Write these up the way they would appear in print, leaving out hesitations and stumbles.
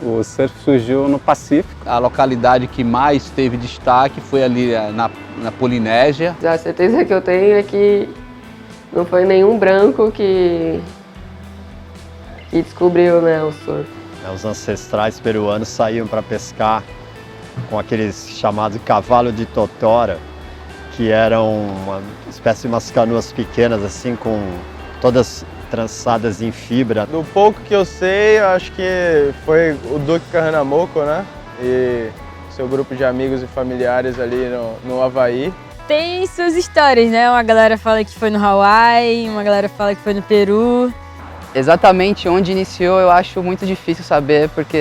O surf surgiu no Pacífico. A localidade que mais teve destaque foi ali na Polinésia. A certeza que eu tenho é que não foi nenhum branco que descobriu, né, o surf. Os ancestrais peruanos saíam para pescar com aqueles chamados cavalo de totora, que eram uma espécie de umas canoas pequenas, assim, com todas trançadas em fibra. Do pouco que eu sei, eu acho que foi o Duque Kahanamoku, né? E seu grupo de amigos e familiares ali no Havaí. Tem suas histórias, né? Uma galera fala que foi no Hawaii, uma galera fala que foi no Peru. Exatamente onde iniciou eu acho muito difícil saber, porque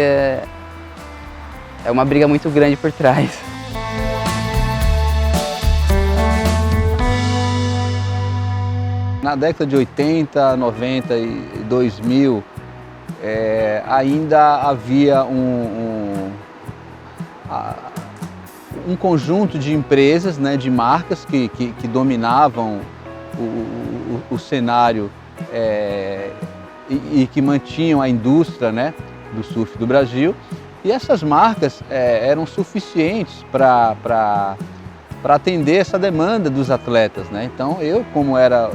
é uma briga muito grande por trás. Na década de 80, 90 e 2000, ainda havia um conjunto de empresas, né, de marcas que dominavam o cenário e que mantinham a indústria, né, do surf do Brasil. E essas marcas eram suficientes para atender essa demanda dos atletas, né? Então eu, como era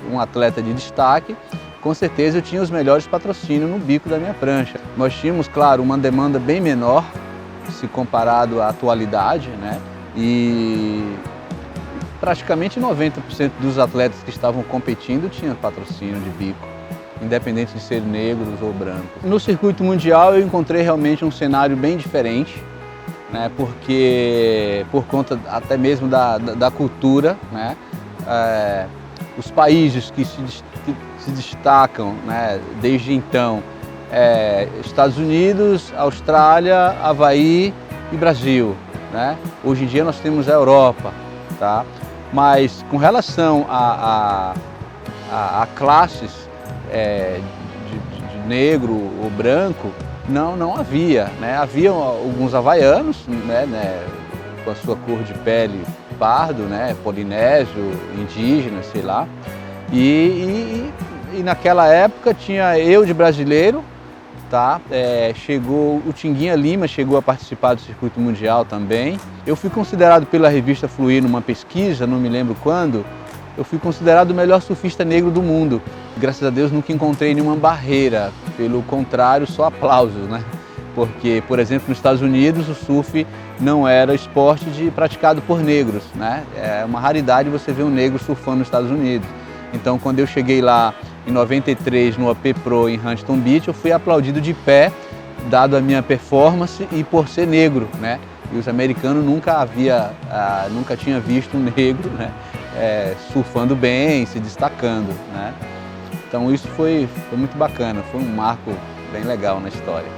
um atleta de destaque, com certeza eu tinha os melhores patrocínios no bico da minha prancha. Nós tínhamos, claro, uma demanda bem menor se comparado à atualidade, né? E praticamente 90% dos atletas que estavam competindo tinham patrocínio de bico, independente de ser negros ou brancos. No circuito mundial eu encontrei realmente um cenário bem diferente, né? Porque por conta até mesmo da cultura, né? Os países que se destacam, né, desde então, Estados Unidos, Austrália, Havaí e Brasil, né? Hoje em dia nós temos a Europa, tá? Mas com relação a classes de negro ou branco, não havia, né? Havia alguns havaianos, né, com a sua cor de pele pardo, né, polinésio, indígena, sei lá. E naquela época tinha eu de brasileiro, tá? Chegou o Tinguinha Lima, chegou a participar do circuito mundial também. Eu fui considerado pela revista Fluir numa pesquisa, não me lembro quando, eu fui considerado o melhor surfista negro do mundo. Graças a Deus nunca encontrei nenhuma barreira, pelo contrário, só aplausos, né? Porque, por exemplo, nos Estados Unidos o surf não era esporte praticado por negros, né? É uma raridade você ver um negro surfando nos Estados Unidos. Então, quando eu cheguei lá em 93 no AP Pro em Huntington Beach, eu fui aplaudido de pé, dado a minha performance e por ser negro, né? E os americanos nunca tinham visto um negro, né, surfando bem, se destacando, né? Então isso foi muito bacana, foi um marco bem legal na história.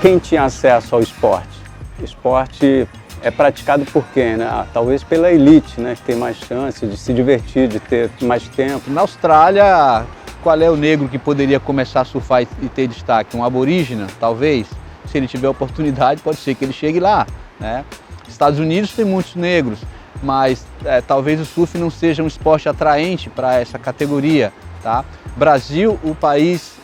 Quem tinha acesso ao esporte? O esporte é praticado por quem, né? Talvez pela elite, né? Que tem mais chance de se divertir, de ter mais tempo. Na Austrália, qual é o negro que poderia começar a surfar e ter destaque? Um aborígena, talvez? Se ele tiver oportunidade, pode ser que ele chegue lá, né? Estados Unidos tem muitos negros, mas talvez o surf não seja um esporte atraente para essa categoria, tá? Brasil, o país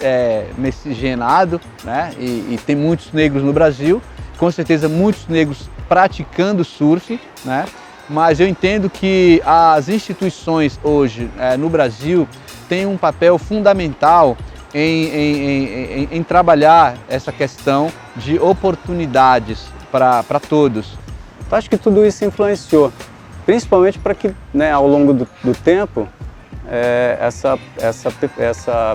miscigenado, né? E tem muitos negros no Brasil, com certeza muitos negros praticando surf, né? Mas eu entendo que as instituições hoje no Brasil têm um papel fundamental em trabalhar essa questão de oportunidades para todos. Eu acho que tudo isso influenciou, principalmente para que, né, ao longo do tempo, essa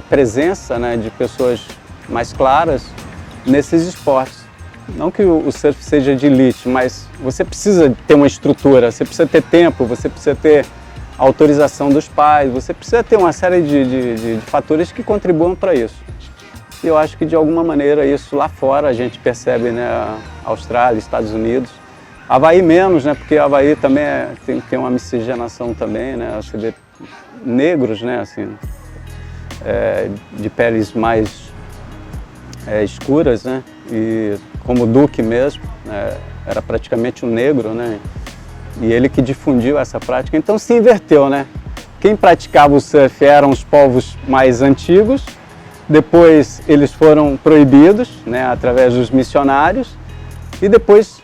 presença, né, de pessoas mais claras nesses esportes. Não que o surf seja de elite, mas você precisa ter uma estrutura, você precisa ter tempo, você precisa ter autorização dos pais, você precisa ter uma série de fatores que contribuam para isso. E eu acho que de alguma maneira isso lá fora a gente percebe, né, Austrália, Estados Unidos. Havaí menos, né, porque Havaí também tem uma miscigenação também, né, você vê negros, né, assim, de peles mais escuras, né, e como o Duque mesmo, era praticamente um negro, né, e ele que difundiu essa prática, então se inverteu, né, quem praticava o surf eram os povos mais antigos, depois eles foram proibidos, né, através dos missionários, e depois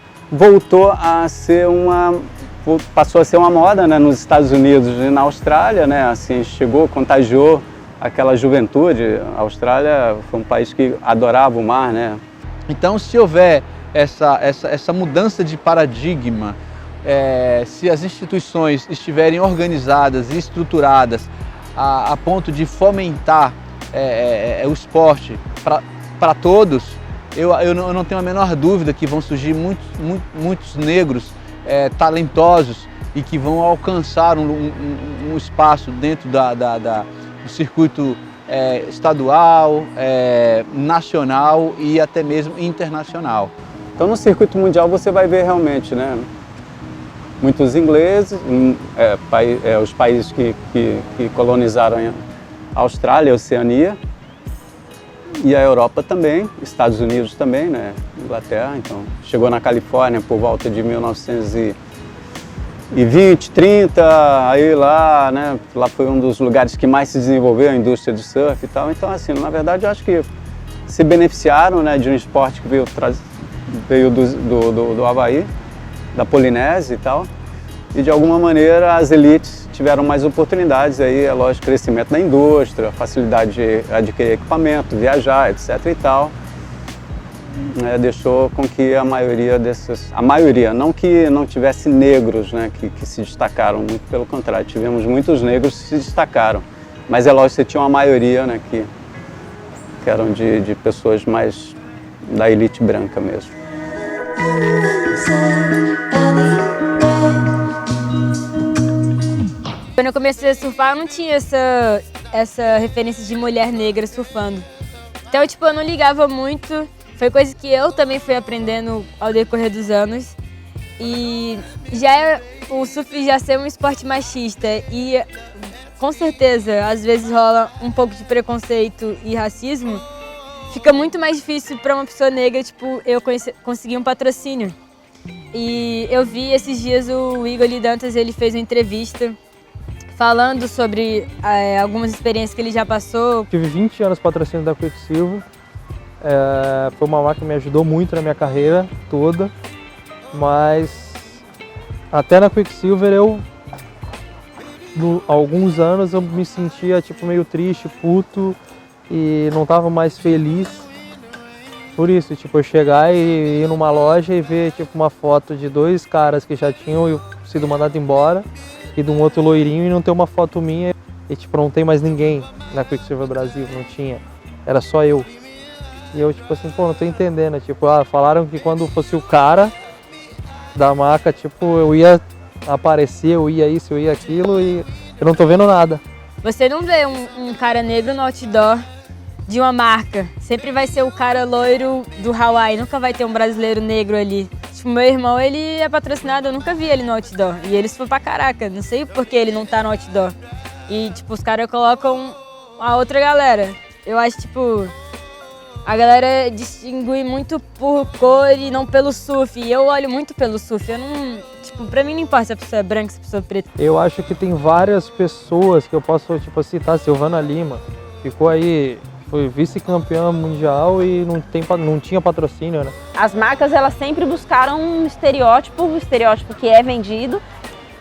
passou a ser uma moda, né, nos Estados Unidos e na Austrália, né, assim, contagiou aquela juventude. A Austrália foi um país que adorava o mar, né. Então, se houver essa mudança de paradigma, se as instituições estiverem organizadas e estruturadas a ponto de fomentar o esporte para todos, eu não tenho a menor dúvida que vão surgir muitos negros talentosos e que vão alcançar um espaço dentro do circuito estadual, nacional e até mesmo internacional. Então no circuito mundial você vai ver realmente, né, muitos ingleses, os países que colonizaram a Austrália, a Oceania, e a Europa também, Estados Unidos também, né, Inglaterra. Então chegou na Califórnia por volta de 1920, 30, aí lá, né, lá foi um dos lugares que mais se desenvolveu a indústria do surf e tal. Então assim, na verdade eu acho que se beneficiaram, né, de um esporte que veio do Havaí, da Polinésia e tal, e de alguma maneira as elites tiveram mais oportunidades, aí é lógico, crescimento da indústria, facilidade de adquirir equipamento, viajar, etc e tal, deixou com que a maioria, não que não tivesse negros, né, que se destacaram, muito pelo contrário, tivemos muitos negros que se destacaram, mas é lógico que você tinha uma maioria, né, que eram de pessoas mais da elite branca mesmo. Quando eu comecei a surfar, eu não tinha essa referência de mulher negra surfando. Então, tipo, eu não ligava muito. Foi coisa que eu também fui aprendendo ao decorrer dos anos. E o surf já ser um esporte machista e, com certeza, às vezes rola um pouco de preconceito e racismo. Fica muito mais difícil para uma pessoa negra, tipo, eu conseguir um patrocínio. E eu vi esses dias o Igor Dantas, ele fez uma entrevista falando sobre algumas experiências que ele já passou. Tive 20 anos patrocínio da Quicksilver. Foi uma marca que me ajudou muito na minha carreira toda, mas até na Quicksilver há alguns anos eu me sentia tipo meio triste, puto, e não estava mais feliz por isso, tipo, eu chegar e ir numa loja e ver tipo uma foto de dois caras que já tinham sido mandados embora e de um outro loirinho e não ter uma foto minha e tipo, não tem mais ninguém na Quicksilver Brasil, não tinha, era só eu. E eu tipo assim, pô, não tô entendendo, tipo, falaram que quando fosse o cara da marca, tipo, eu ia aparecer, eu ia isso, eu ia aquilo e eu não tô vendo nada. Você não vê um cara negro no outdoor de uma marca. Sempre vai ser o cara loiro do Hawaii, nunca vai ter um brasileiro negro ali. Tipo, meu irmão, ele é patrocinado, eu nunca vi ele no outdoor. E eles foram pra caraca, não sei por que ele não tá no outdoor. E, tipo, os caras colocam a outra galera. Eu acho, tipo, a galera distingue muito por cor e não pelo surf. E eu olho muito pelo surf, eu não... Tipo, pra mim não importa se a pessoa é branca, se a pessoa é preta. Eu acho que tem várias pessoas que eu posso, tipo, citar. Silvana Lima, ficou aí, foi vice-campeã mundial e não tinha patrocínio, né? As marcas, elas sempre buscaram um estereótipo, que é vendido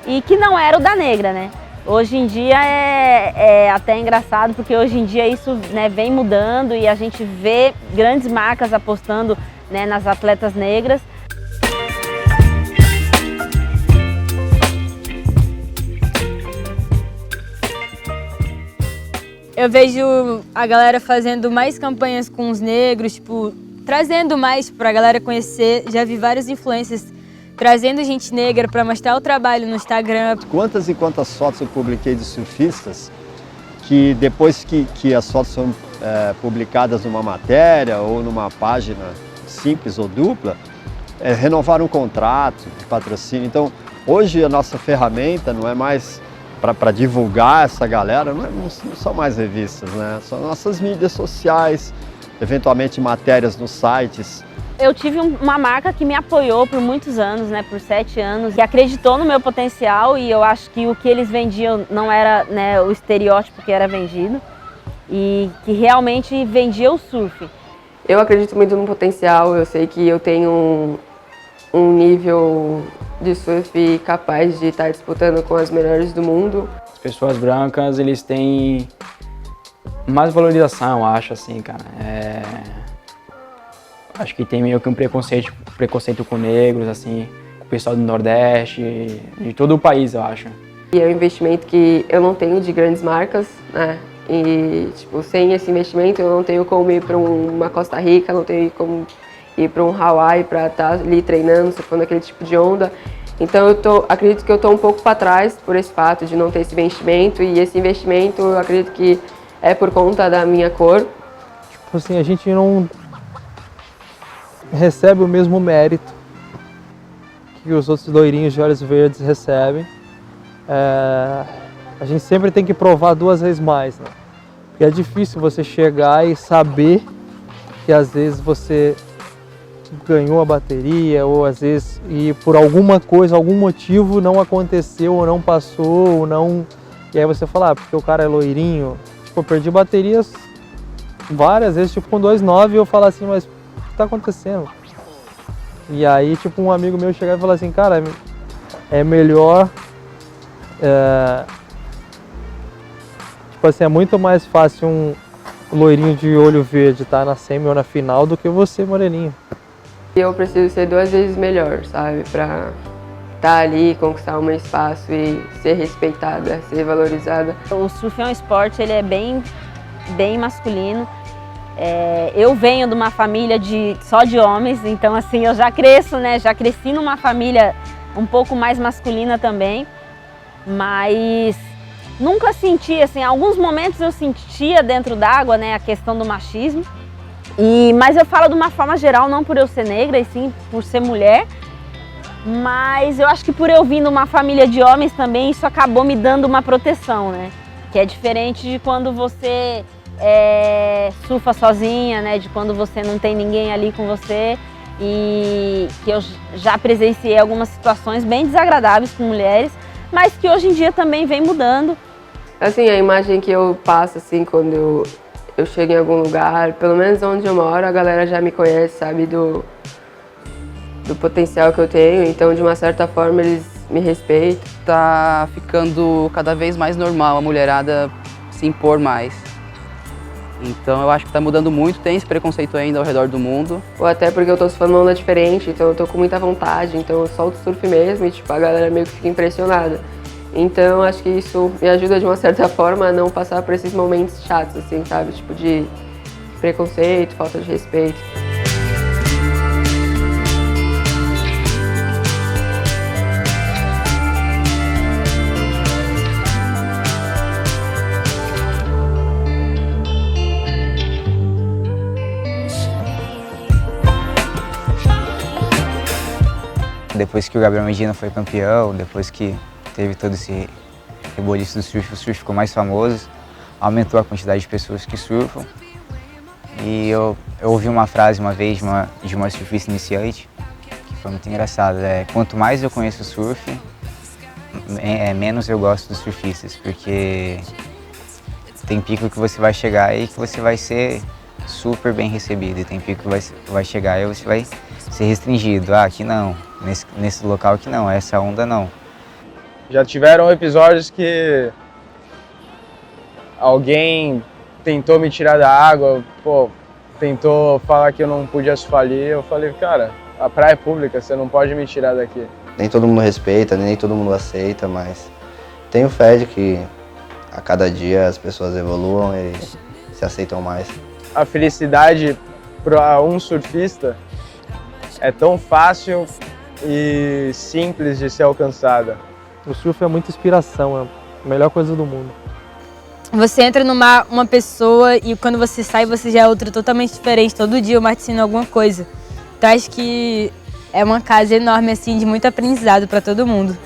e que não era o da negra, né? Hoje em dia é até engraçado, porque hoje em dia isso, né, vem mudando e a gente vê grandes marcas apostando, né, nas atletas negras. Eu vejo a galera fazendo mais campanhas com os negros, tipo, trazendo mais pra galera conhecer. Já vi vários influencers trazendo gente negra para mostrar o trabalho no Instagram. Quantas e quantas fotos eu publiquei de surfistas que depois que as fotos são publicadas numa matéria ou numa página simples ou dupla, renovaram o contrato de patrocínio. Então, hoje a nossa ferramenta não é mais para divulgar essa galera, não são mais revistas, né? São nossas mídias sociais, eventualmente matérias nos sites Eu tive uma marca que me apoiou por muitos anos, né, por 7 anos, que acreditou no meu potencial, e eu acho que o que eles vendiam não era, né, o estereótipo que era vendido, e que realmente vendia o surf. Eu acredito muito no potencial, eu sei que eu tenho um nível de surf capaz de estar disputando com as melhores do mundo. As pessoas brancas, eles têm mais valorização, eu acho, assim, cara. Acho que tem meio que um preconceito com negros, assim, com o pessoal do Nordeste, de todo o país, eu acho. E é um investimento que eu não tenho de grandes marcas, né? E, tipo, sem esse investimento eu não tenho como ir para uma Costa Rica, não tenho como ir para um Hawaii para estar ali treinando, surfando aquele tipo de onda. Então acredito que eu estou um pouco para trás por esse fato de não ter esse investimento, e esse investimento eu acredito que é por conta da minha cor. Tipo assim, a gente não recebe o mesmo mérito que os outros loirinhos de olhos verdes recebem. A gente sempre tem que provar 2 vezes mais, né? Porque é difícil você chegar e saber que às vezes você ganhou a bateria, ou às vezes e por alguma coisa, algum motivo não aconteceu, ou não passou, ou não... E aí você fala, porque o cara é loirinho. Tipo, eu perdi baterias várias vezes, tipo com 2,9, e eu falo assim, mas o que tá acontecendo? E aí, tipo, um amigo meu chegava e falava assim, cara, é melhor... Tipo assim, é muito mais fácil um loirinho de olho verde estar na semi ou na final do que você, moreninho. Eu preciso ser 2 vezes melhor, sabe? Pra estar ali, conquistar um espaço e ser respeitada, ser valorizada. O surf é um esporte, ele é bem masculino. Eu venho de uma família só de homens, então assim, eu já cresço, né? Já cresci numa família um pouco mais masculina também, mas nunca senti, assim, em alguns momentos eu sentia dentro d'água, né, a questão do machismo, mas eu falo de uma forma geral, não por eu ser negra, e sim por ser mulher, mas eu acho que por eu vir de uma família de homens também, isso acabou me dando uma proteção, né, que é diferente de quando você surfa sozinha, né, de quando você não tem ninguém ali com você, e que eu já presenciei algumas situações bem desagradáveis com mulheres, mas que hoje em dia também vem mudando. Assim, a imagem que eu passo, assim, quando eu chego em algum lugar, pelo menos onde eu moro, a galera já me conhece, sabe, do potencial que eu tenho, então de uma certa forma eles me respeitam. Tá ficando cada vez mais normal a mulherada se impor mais. Então eu acho que tá mudando muito, tem esse preconceito ainda ao redor do mundo. Ou até porque eu tô surfando uma onda diferente, então eu tô com muita vontade, então eu solto surf mesmo e tipo, a galera meio que fica impressionada. Então acho que isso me ajuda de uma certa forma a não passar por esses momentos chatos, assim, sabe? Tipo de preconceito, falta de respeito. Depois que o Gabriel Medina foi campeão, depois que teve todo esse reboliço do surf, o surf ficou mais famoso, aumentou a quantidade de pessoas que surfam. E eu ouvi uma frase uma vez de uma surfista iniciante, que foi muito engraçada. Quanto mais eu conheço o surf, menos eu gosto dos surfistas, porque tem pico que você vai chegar e que você vai ser super bem recebido, e tem pico que vai chegar e você vai ser restringido. Ah, aqui não, nesse local aqui não, essa onda não. Já tiveram episódios que alguém tentou me tirar da água, tentou falar que eu não podia surfar ali. Eu falei, cara, a praia é pública, você não pode me tirar daqui. Nem todo mundo respeita, nem todo mundo aceita, mas tenho fé de que a cada dia as pessoas evoluam e se aceitam mais. A felicidade para um surfista é tão fácil e simples de ser alcançada. O surf é muita inspiração, é a melhor coisa do mundo. Você entra no mar uma pessoa e quando você sai você já é outra totalmente diferente. Todo dia o mar te ensina alguma coisa. Então acho que é uma casa enorme assim de muito aprendizado para todo mundo.